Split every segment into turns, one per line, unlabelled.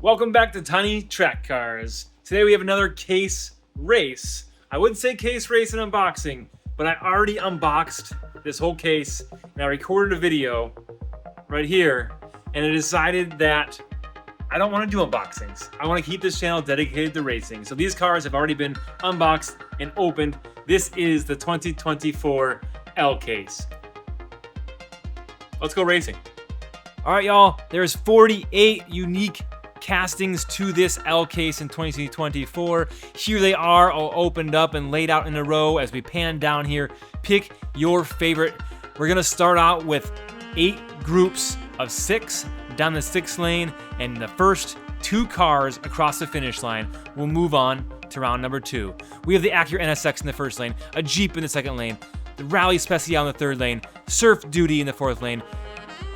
Welcome back to Tiny Track Cars. Today we have another case race. I wouldn't say case race and unboxing, but I already unboxed this whole case and I recorded a video right here, and I decided that I don't want to do unboxings. I want to keep this channel dedicated to racing. So these cars have already been unboxed and opened. This is the 2024 L case. Let's go racing. All right, y'all, there's 48 unique castings to this L case in 2024. Here they are, all opened up and laid out in a row as we pan down here. Pick your favorite. We're gonna start out with 8 groups of 6 down the 6th lane, and the first 2 cars across the finish line will move on to round number 2. We have the Acura NSX in the 1st lane, a Jeep in the 2nd lane, the Rally Special in the 3rd lane, Surf Duty in the 4th lane,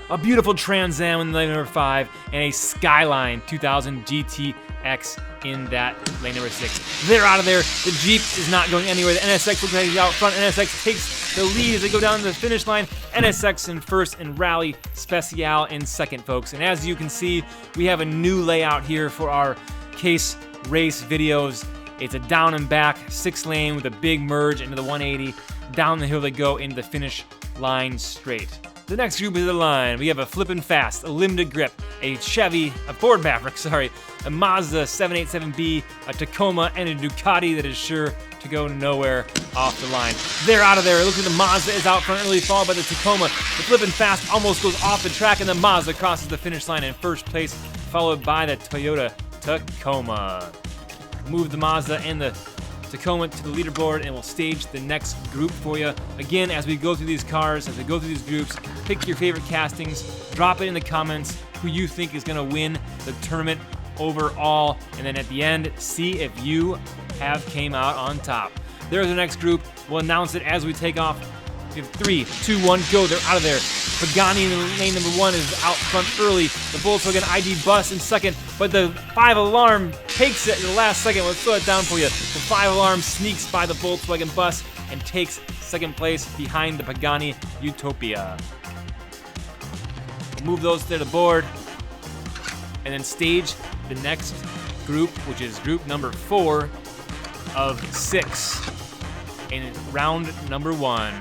a beautiful Trans Am in lane number 5, and a Skyline 2000 GTX in that lane number 6. They're out of there. The Jeep is not going anywhere. The NSX looks like he's out front. NSX takes the lead as they go down to the finish line. NSX in 1st and Rally Special in 2nd, folks. And as you can see, we have a new layout here for our case race videos. It's a down and back 6th lane with a big merge into the 180. Down the hill they go into the finish line straight. The next group is the line. We have a Flippin' Fast, a Limited Grip, a Ford Maverick, a Mazda 787B, a Tacoma, and a Ducati that is sure to go nowhere off the line. They're out of there. It looks like the Mazda is out front, early followed by the Tacoma. The Flippin' Fast almost goes off the track, and the Mazda crosses the finish line in 1st place, followed by the Toyota Tacoma. Move the Mazda and the Tacoma to the leaderboard, and we'll stage the next group for you. Again, as we go through these cars, as we go through these groups, pick your favorite castings, drop it in the comments who you think is gonna win the tournament overall, and then at the end, see if you have came out on top. There's the next group. We'll announce it as we take off. We have 3, 2, 1, go. They're out of there. Pagani in lane number 1 is out front early. The Volkswagen ID Bus in 2nd, but the 5 Alarm takes it in the last second. Let's slow it down for you. The 5 Alarm sneaks by the Volkswagen Bus and takes 2nd place behind the Pagani Utopia. We'll move those to the board and then stage the next group, which is group number 4 of 6 in round number 1.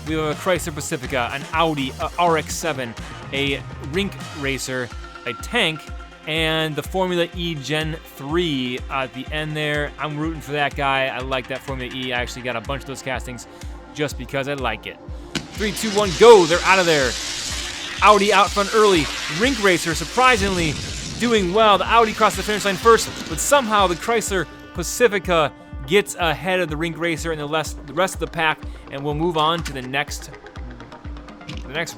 We have a Chrysler Pacifica, an Audi, a RX-7, a Rink Racer, a Tank, and the Formula E Gen 3 at the end there. I'm rooting for that guy. I like that Formula E. I actually got a bunch of those castings just because I like it. 3, 2, 1, go. They're out of there. Audi out front early. Rink Racer surprisingly doing well. The Audi crossed the finish line first, but somehow the Chrysler Pacifica gets ahead of the Rink Racer and the rest of the pack, and we'll move on to the next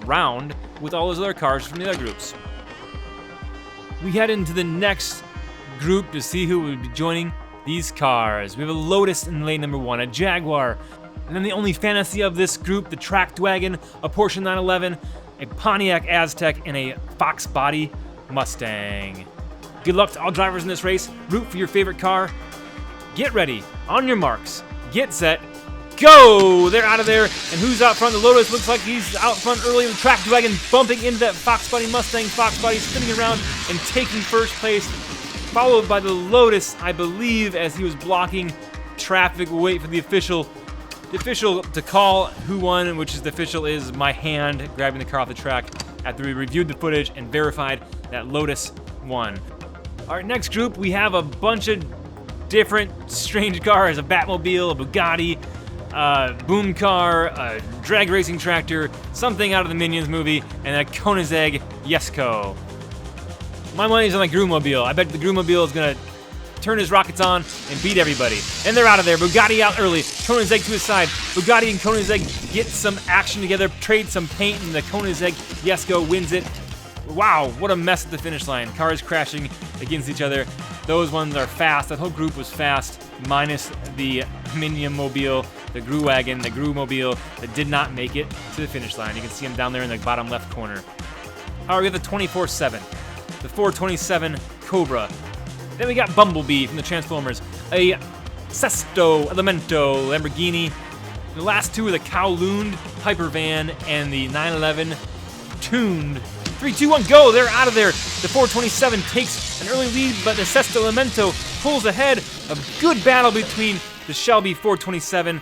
round with all those other cars from the other groups. We head into the next group to see who will be joining these cars. We have a Lotus in lane number 1, a Jaguar, and then the only fantasy of this group, the Tracked Wagon, a Porsche 911, a Pontiac Aztek, and a Fox Body Mustang. Good luck to all drivers in this race. Root for your favorite car. Get ready. On your marks. Get set. Go! They're out of there. And who's out front? The Lotus looks like he's out front early. The Tracked Wagon bumping into that Fox Body Mustang. Fox Body spinning around and taking 1st place. Followed by the Lotus, I believe, as he was blocking traffic. We'll wait for the official to call who won, which is the official is my hand grabbing the car off the track after we reviewed the footage and verified that Lotus won. All right, next group, we have a bunch of different strange cars, a Batmobile, a Bugatti, a boom car, a drag racing tractor, something out of the Minions movie, and a Koenigsegg Jesko. My money's on the Groomobile. I bet the Groomobile is gonna turn his rockets on and beat everybody. And they're out of there. Bugatti out early. Koenigsegg to his side. Bugatti and Koenigsegg get some action together, trade some paint, and the Koenigsegg Jesko wins it. Wow, what a mess at the finish line. Cars crashing against each other. Those ones are fast. That whole group was fast, minus the Minion Mobile, the Groo Wagon, the Groomobile that did not make it to the finish line. You can see them down there in the bottom left corner. All right, we have the 24/7, the 427 Cobra. Then we got Bumblebee from the Transformers, a Sesto Elemento Lamborghini. The last two are the Kowloon Hypervan and the 911 tuned 3, 2, 1, go! They're out of there. The 427 takes an early lead, but the Sesto Elemento pulls ahead. A good battle between the Shelby 427,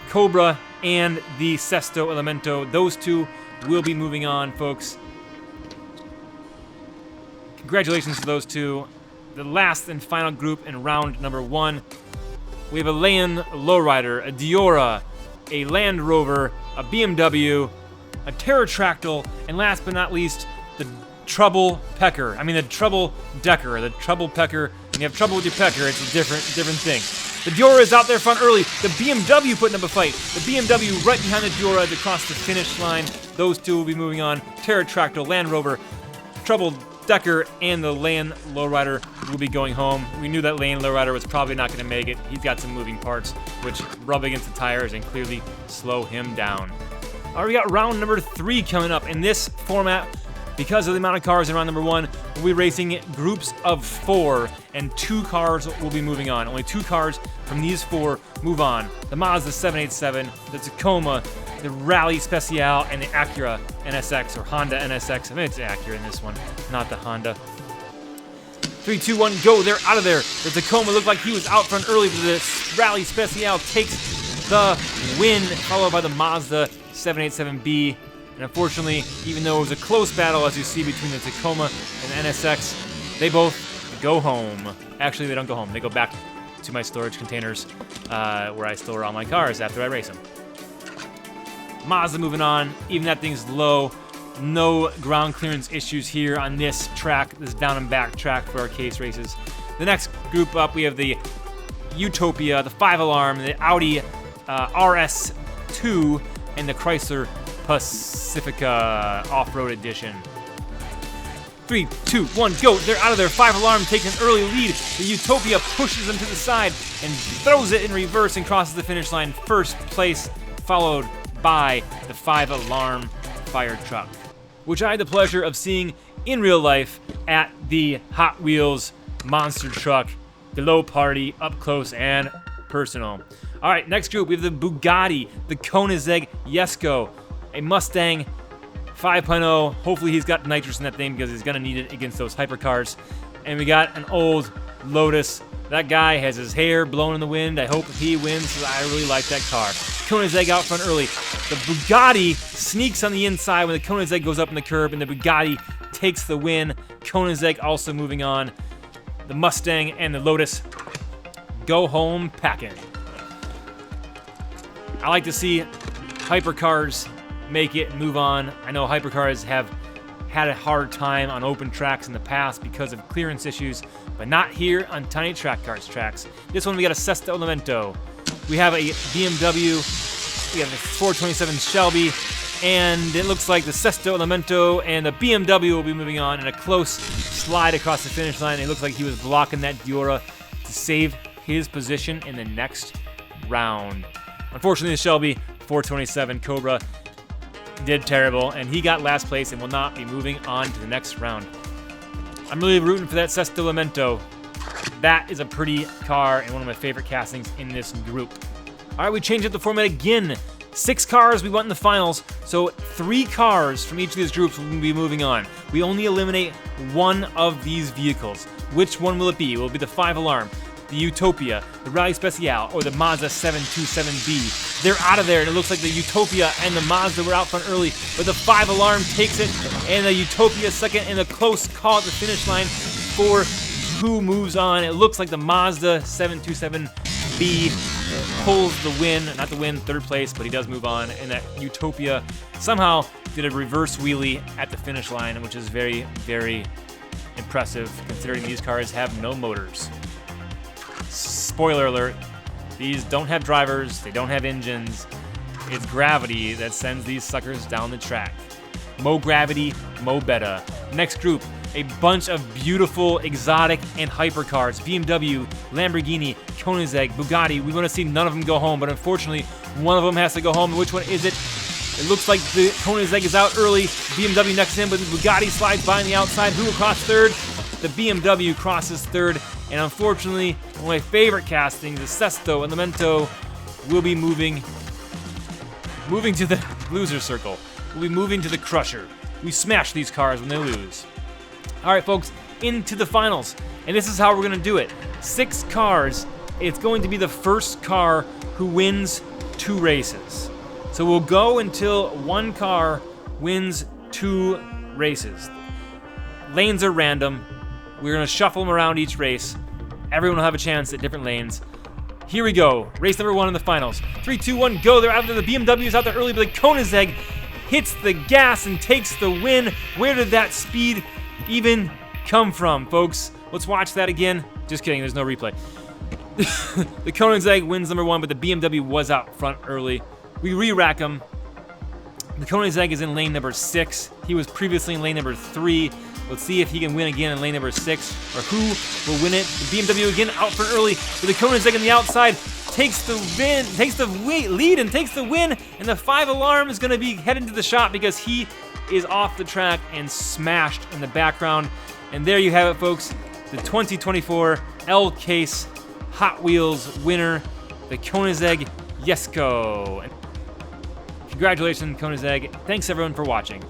Cobra, and the Sesto Elemento. Those two will be moving on, folks. Congratulations to those two. The last and final group in round number 1. We have a Land Lowrider, a Diora, a Land Rover, a BMW, a Pterotractyl, and last but not least, the Trouble Pecker. I mean, the Trouble Decker, the Trouble Pecker. When you have trouble with your pecker, it's a different thing. The Diora is out there front early. The BMW putting up a fight. The BMW right behind the Diora as they cross the finish line. Those two will be moving on. Pterotractyl, Land Rover, Trouble Decker, and the Land Lowrider will be going home. We knew that Land Lowrider was probably not going to make it. He's got some moving parts, which rub against the tires and clearly slow him down. All right, we got round number 3 coming up. In this format, because of the amount of cars in round number 1, we'll be racing groups of 4, and 2 cars will be moving on. Only 2 cars from these 4 move on. The Mazda 787, the Tacoma, the Rally Special, and the Acura NSX, or Honda NSX. I mean, it's Acura in this one, not the Honda. 3, 2, 1, go. They're out of there. The Tacoma looked like he was out front early, but the Rally Special takes the win, followed by the Mazda 787B. And unfortunately, even though it was a close battle, as you see, between the Tacoma and the NSX, they both go home. Actually, they don't go home. They go back to my storage containers where I store all my cars after I race them. Mazda moving on. Even that thing's low. No ground clearance issues here on this track, this down and back track for our case races. The next group up, we have the Utopia, the 5-alarm, the Audi RS2, and the Chrysler Pacifica Off-Road Edition. 3, 2, 1, go. They're out of there. 5-alarm taking an early lead. The Utopia pushes them to the side and throws it in reverse and crosses the finish line. First place, followed by the 5-alarm fire truck, which I had the pleasure of seeing in real life at the Hot Wheels Monster Truck Below Party, up close and personal. All right, next group, we have the Bugatti, the Koenigsegg Jesko, a Mustang 5.0. Hopefully he's got nitrous in that thing because he's going to need it against those hypercars. And we got an old Lotus. That guy has his hair blown in the wind. I hope he wins because I really like that car. Koenigsegg out front early. The Bugatti sneaks on the inside when the Koenigsegg goes up in the curb, and the Bugatti takes the win. Koenigsegg also moving on. The Mustang and the Lotus go home packing. I like to see hypercars make it and move on. I know hypercars have had a hard time on open tracks in the past because of clearance issues, but not here on Tiny Track Cars tracks. This one we got a Sesto Elemento. We have a BMW, we have a 427 Shelby, and it looks like the Sesto Elemento and the BMW will be moving on in a close slide across the finish line. It looks like he was blocking that Diora to save his position in the next round. Unfortunately, the Shelby 427 Cobra did terrible, and he got last place and will not be moving on to the next round. I'm really rooting for that Sesto Elemento. That is a pretty car and one of my favorite castings in this group. All right, we changed up the format again. 6 cars we want in the finals, so 3 cars from each of these groups will be moving on. We only eliminate one of these vehicles. Which one will it be? Will it be the 5-alarm, the Utopia, the Rally Special, or the Mazda 727B? They're out of there, and it looks like the Utopia and the Mazda were out front early, but the 5-alarm takes it, and the Utopia second in a close call at the finish line for who moves on. It looks like the Mazda 727B pulls the win, not the win, 3rd place, but he does move on, and that Utopia somehow did a reverse wheelie at the finish line, which is very, very impressive considering these cars have no motors. Spoiler alert, these don't have drivers, they don't have engines. It's gravity that sends these suckers down the track. Mo gravity, mo beta. Next group, a bunch of beautiful, exotic, and hypercars. BMW, Lamborghini, Koenigsegg, Bugatti. We want to see none of them go home, but unfortunately, one of them has to go home. Which one is it? It looks like the Koenigsegg is out early. BMW next in, but the Bugatti slides by on the outside. Who will cross 3rd? The BMW crosses 3rd. And unfortunately, one of my favorite castings, the Sesto Elemento, will be moving to the loser circle. We'll be moving to the Crusher. We smash these cars when they lose. All right, folks, into the finals. And this is how we're going to do it. 6 cars. It's going to be the first car who wins 2 races. So we'll go until one car wins 2 races. Lanes are random. We're going to shuffle them around each race. Everyone will have a chance at different lanes. Here we go. Race number 1 in the finals. 3, 2, 1, go. They're out there. The BMW is out there early, but the Koenigsegg hits the gas and takes the win. Where did that speed even come from, folks? Let's watch that again. Just kidding, there's no replay. The Koenigsegg wins number 1, but the BMW was out front early. We re-rack him. The Koenigsegg is in lane number 6. He was previously in lane number 3. Let's see if he can win again in lane number 6, or who will win it. The BMW again out front early, but the Koenigsegg on the outside takes the lead and takes the win, and the 5 alarm is going to be heading to the shop because he is off the track and smashed in the background. And there you have it, folks. The 2024 L-Case Hot Wheels winner, the Koenigsegg Jesko. Congratulations, Koenigsegg. Thanks, everyone, for watching.